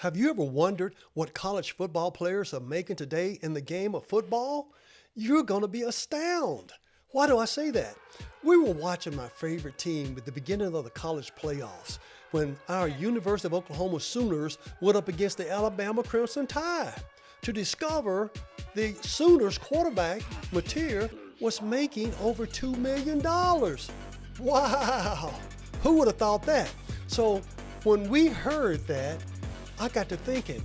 Have you ever wondered what college football players are making today in the game of football? You're going to be astounded. Why do I say that? We were watching my favorite team at the beginning of the college playoffs when our University of Oklahoma Sooners went up against the Alabama Crimson Tide to discover the Sooners quarterback, Mateer, was making over $2 million. Wow! Who would have thought that? So when we heard that, I got to thinking,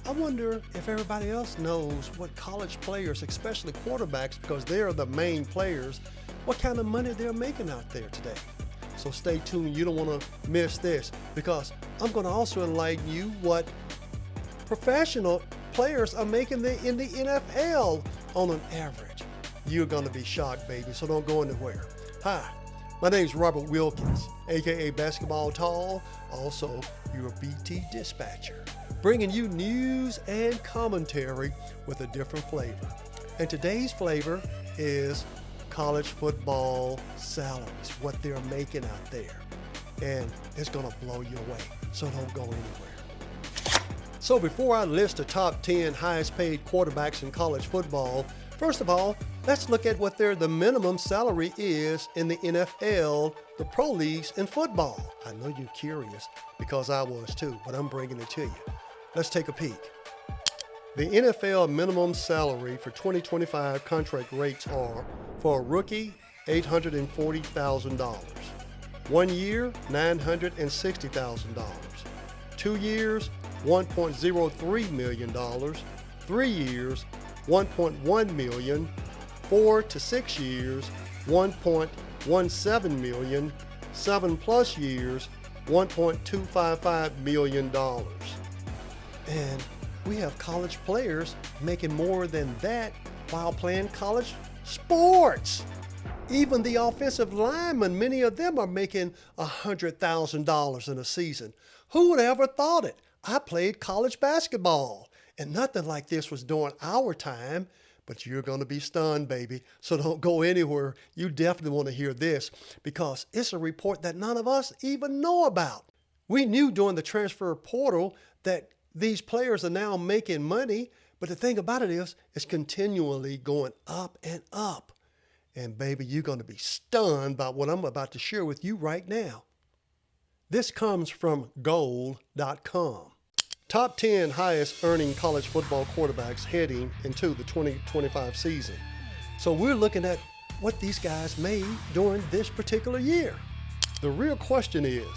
I wonder if everybody else knows what college players, especially quarterbacks, because they're the main players, what kind of money they're making out there today. So stay tuned. You don't want to miss this, because I'm going to also enlighten you what professional players are making in the NFL on an average. You're going to be shocked, baby, so don't go anywhere. Hi, my name's Robert Wilkins, aka Basketball Tall, also your BT dispatcher, bringing you news and commentary with a different flavor. And today's flavor is college football salaries, what they're making out there. And it's going to blow you away, so don't go anywhere. So before I list the top 10 highest paid quarterbacks in college football, first of all, let's look at what the minimum salary is in the NFL, the pro leagues in football. I know you're curious because I was too, but I'm bringing it to you. Let's take a peek. The NFL minimum salary for 2025 contract rates are: for a rookie, $840,000. 1 year, $960,000. 2 years, $1.03 million. 3 years, $1.1 million. 4 to 6 years, $1.17 million. 7+ years, $1.255 million. And we have college players making more than that while playing college sports. Even the offensive linemen, many of them are making $100,000 in a season. Who would have ever thought it? I played college basketball, and nothing like this was during our time. But you're going to be stunned, baby. So don't go anywhere. You definitely want to hear this, because it's a report that none of us even know about. We knew during the transfer portal that these players are now making money, but the thing about it is, it's continually going up and up. And baby, you're going to be stunned by what I'm about to share with you right now. This comes from gold.com. Top 10 highest earning college football quarterbacks heading into the 2025 season. So we're looking at what these guys made during this particular year. The real question is,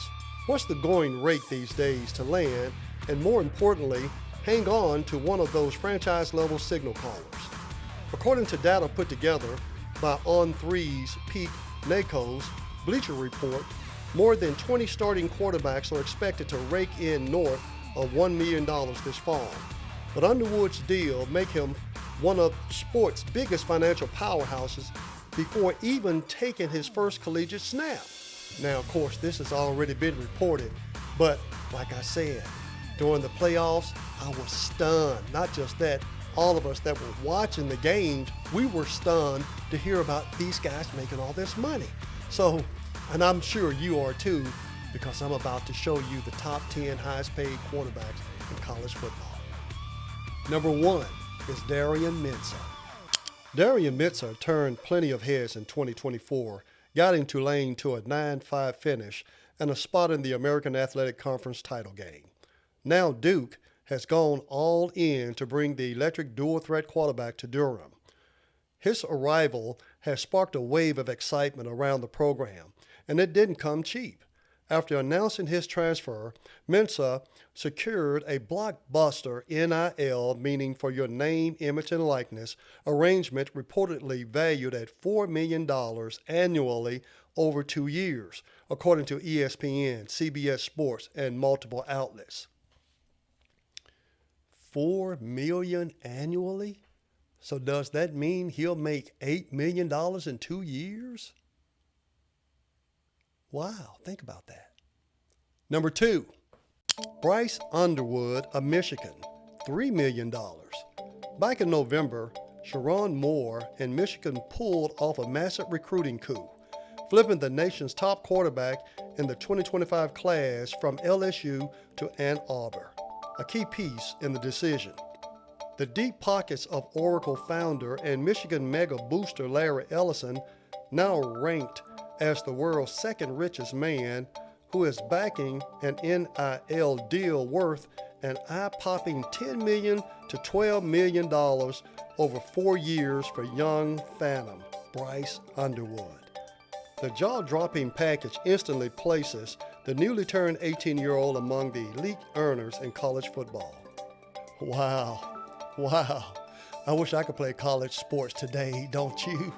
what's the going rate these days to land, and more importantly, hang on to one of those franchise-level signal callers? According to data put together by On3's Pete Nako's Bleacher Report, more than 20 starting quarterbacks are expected to rake in north of $1 million this fall. But Underwood's deal make him one of sports' biggest financial powerhouses before even taking his first collegiate snap. Now, of course, this has already been reported, but like I said, during the playoffs, I was stunned. Not just that, all of us that were watching the games, we were stunned to hear about these guys making all this money. So, and I'm sure you are too, because I'm about to show you the top 10 highest paid quarterbacks in college football. Number 1 is Darian Mensah. Darian Mensah turned plenty of heads in 2024, guiding Tulane to a 9-5 finish and a spot in the American Athletic Conference title game. Now Duke has gone all in to bring the electric dual-threat quarterback to Durham. His arrival has sparked a wave of excitement around the program, and it didn't come cheap. After announcing his transfer, Mensah secured a blockbuster NIL, meaning for your name, image, and likeness, arrangement reportedly valued at $4 million annually over 2 years, according to ESPN, CBS Sports, and multiple outlets. $4 million annually? So does that mean he'll make $8 million in 2 years? Wow, think about that. Number 2, Bryce Underwood of Michigan, $3 million. Back in November, Sharon Moore and Michigan pulled off a massive recruiting coup, flipping the nation's top quarterback in the 2025 class from LSU to Ann Arbor. a key piece in the decision. The deep pockets of Oracle founder and Michigan mega booster Larry Ellison, now ranked as the world's second richest man, who is backing an NIL deal worth an eye-popping $10 million to $12 million over 4 years for young phantom Bryce Underwood. The jaw-dropping package instantly places the newly turned 18-year-old among the elite earners in college football. Wow. I wish I could play college sports today, don't you?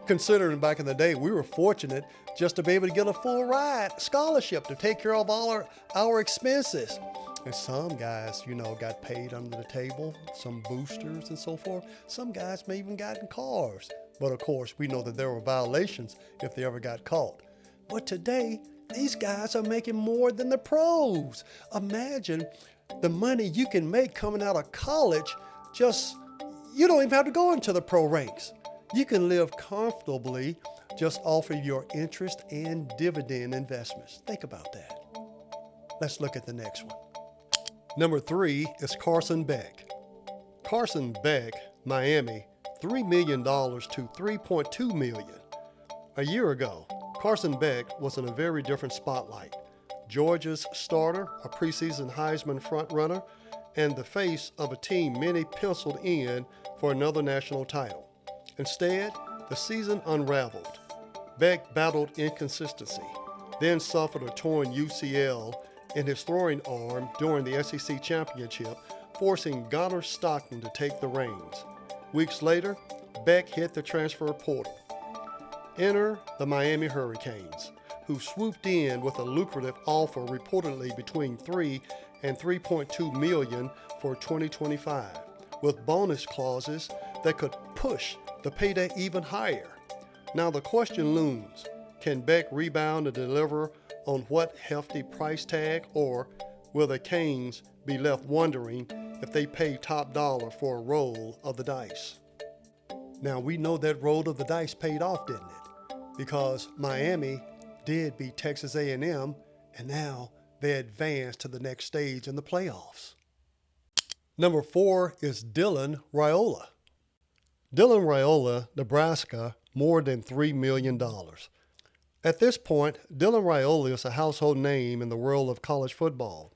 Considering back in the day, we were fortunate just to be able to get a full ride scholarship to take care of all our expenses. And some guys, got paid under the table, some boosters and so forth. Some guys may even got in cars. But of course, we know that there were violations if they ever got caught. But today, these guys are making more than the pros. Imagine the money you can make coming out of college. You don't even have to go into the pro ranks. You can live comfortably just off of your interest and dividend investments. Think about that. Let's look at the next one. Number 3 is Carson Beck. Carson Beck, Miami, $3 million to $3.2 million. A year ago, Carson Beck was in a very different spotlight. Georgia's starter, a preseason Heisman frontrunner, and the face of a team many penciled in for another national title. Instead, the season unraveled. Beck battled inconsistency, then suffered a torn UCL in his throwing arm during the SEC championship, forcing Gunnar Stockton to take the reins. Weeks later, Beck hit the transfer portal. Enter the Miami Hurricanes, who swooped in with a lucrative offer reportedly between $3 and $3.2 million for 2025, with bonus clauses that could push the payday even higher. Now the question looms, can Beck rebound and deliver on what hefty price tag, or will the Canes be left wondering if they pay top dollar for a roll of the dice? Now we know that roll of the dice paid off, didn't it? Because Miami did beat Texas A&M, and now they advanced to the next stage in the playoffs. Number 4 is Dylan Raiola. Dylan Raiola, Nebraska, more than $3 million. At this point, Dylan Raiola is a household name in the world of college football.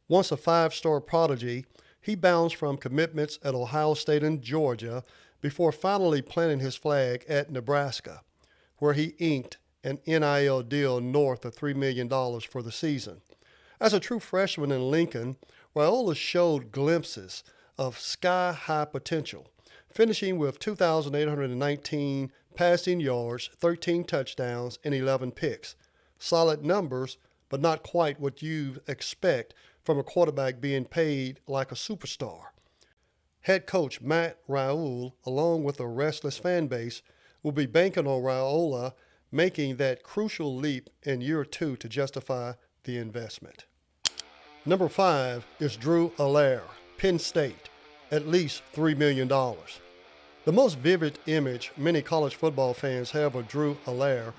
Once a 5-star prodigy, he bounced from commitments at Ohio State and Georgia before finally planting his flag at Nebraska, where he inked an NIL deal north of $3 million for the season. As a true freshman in Lincoln, Raiola showed glimpses of sky-high potential, finishing with 2,819 passing yards, 13 touchdowns, and 11 picks. Solid numbers, but not quite what you'd expect from a quarterback being paid like a superstar. Head coach Matt Rhule, along with a restless fan base, will be banking on Raiola making that crucial leap in year 2 to justify the investment. Number 5 is Drew Allaire, Penn State, at least $3 million. The most vivid image many college football fans have of Drew Allaire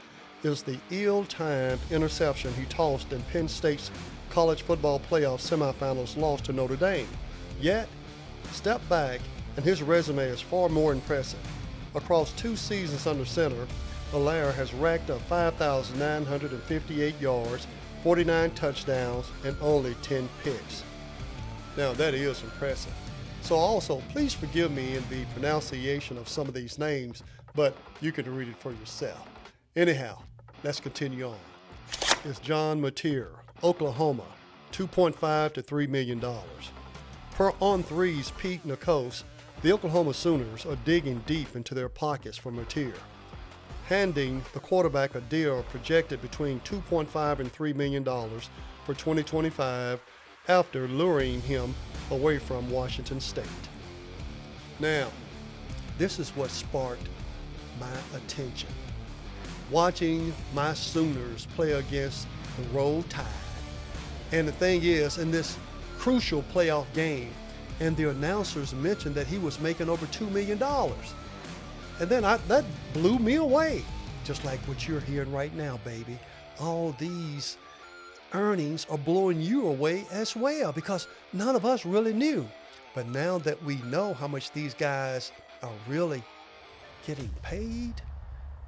is the ill-timed interception he tossed in Penn State's college football playoff semifinals loss to Notre Dame. Yet, step back and his resume is far more impressive. Across 2 seasons under center, Allaire has racked up 5,958 yards, 49 touchdowns, and only 10 picks. Now that is impressive. So also, please forgive me in the pronunciation of some of these names, but you can read it for yourself. Anyhow, let's continue on. It's John Mateer, Oklahoma, $2.5 to $3 million. Per On3's Pete Nakos, the Oklahoma Sooners are digging deep into their pockets for Mateer, handing the quarterback a deal projected between $2.5 and $3 million for 2025 after luring him away from Washington State. Now, this is what sparked my attention. Watching my Sooners play against the Roll Tide. And the thing is, in this crucial playoff game, and the announcers mentioned that he was making over $2 million. And then that blew me away, just like what you're hearing right now, baby. All these earnings are blowing you away as well because none of us really knew. But now that we know how much these guys are really getting paid,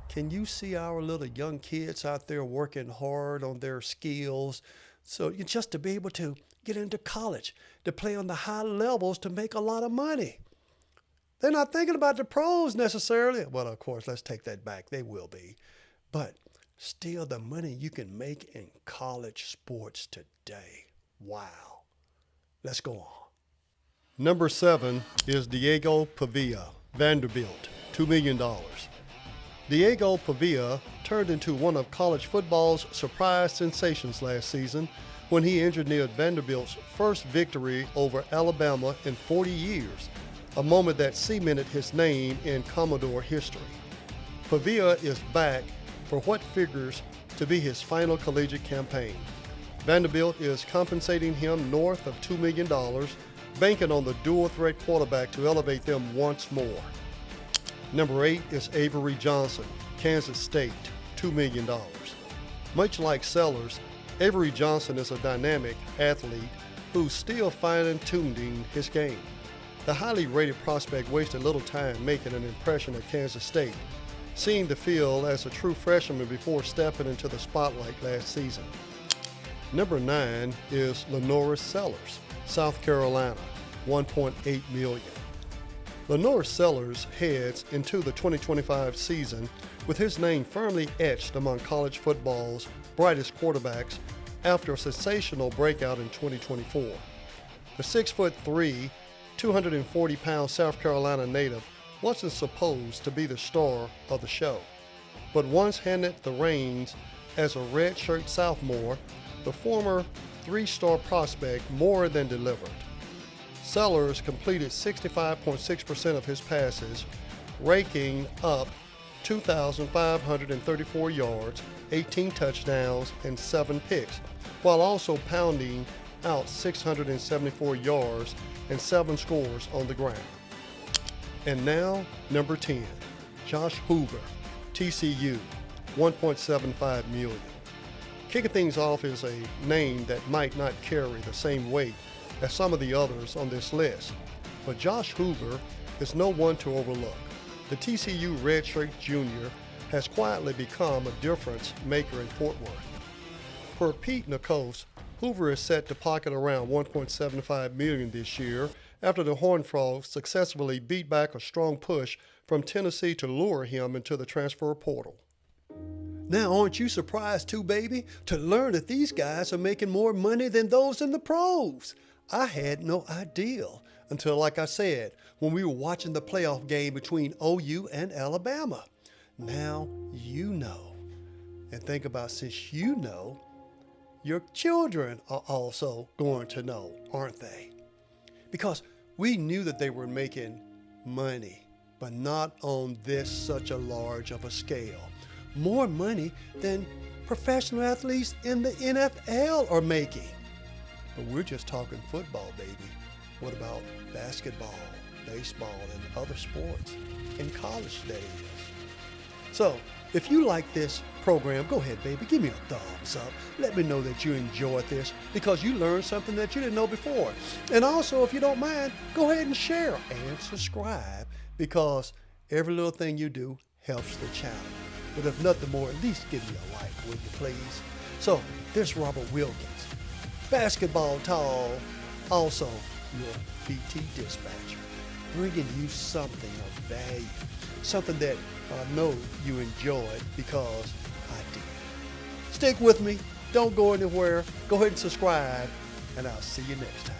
can you see our little young kids out there working hard on their skills? So just to be able to get into college, to play on the high levels, to make a lot of money. They're not thinking about the pros necessarily. Well, of course, let's take that back. They will be. But still, the money you can make in college sports today. Wow. Let's go on. Number 7 is Diego Pavia, Vanderbilt, $2 million. Diego Pavia turned into one of college football's surprise sensations last season when he engineered Vanderbilt's first victory over Alabama in 40 years, a moment that cemented his name in Commodore history. Pavia is back for what figures to be his final collegiate campaign. Vanderbilt is compensating him north of $2 million, banking on the dual-threat quarterback to elevate them once more. Number 8 is Avery Johnson, Kansas State, $2 million. Much like Sellers, Avery Johnson is a dynamic athlete who's still fine-tuning his game. The highly rated prospect wasted little time making an impression at Kansas State, seeing the field as a true freshman before stepping into the spotlight last season. Number 9 is Lenoris Sellers, South Carolina, $1.8 million. Lenoris Sellers heads into the 2025 season with his name firmly etched among college football's brightest quarterbacks after a sensational breakout in 2024. The 6'3", 240-pound South Carolina native wasn't supposed to be the star of the show, but once handed the reins as a redshirt sophomore, the former three-star prospect more than delivered. Sellers completed 65.6% of his passes, raking up 2,534 yards, 18 touchdowns, and 7 picks, while also pounding out 674 yards and 7 scores on the ground. And now, number 10, Josh Hoover, TCU, $1.75 million. Kicking things off is a name that might not carry the same weight as some of the others on this list, but Josh Hoover is no one to overlook. The TCU redshirt junior has quietly become a difference maker in Fort Worth. Per Pete Nakos, Hoover is set to pocket around $1.75 million this year after the Horned Frogs successfully beat back a strong push from Tennessee to lure him into the transfer portal. Now, aren't you surprised too, baby, to learn that these guys are making more money than those in the pros? I had no idea until, like I said, when we were watching the playoff game between OU and Alabama. Now you know. And think about, since you know, your children are also going to know, aren't they? Because we knew that they were making money, but not on this such a large of a scale. More money than professional athletes in the NFL are making. But we're just talking football, baby. What about basketball, baseball, and other sports? In college, that is. So, if you like this program, go ahead, baby. Give me a thumbs up. Let me know that you enjoyed this because you learned something that you didn't know before. And also, if you don't mind, go ahead and share and subscribe because every little thing you do helps the channel. But if nothing more, at least give me a like, will you please? So, this is Robert Wilkins, basketball tall, also your BT dispatcher, bringing you something of value, something that I know you enjoyed because I did. Stick with me. Don't go anywhere. Go ahead and subscribe, and I'll see you next time.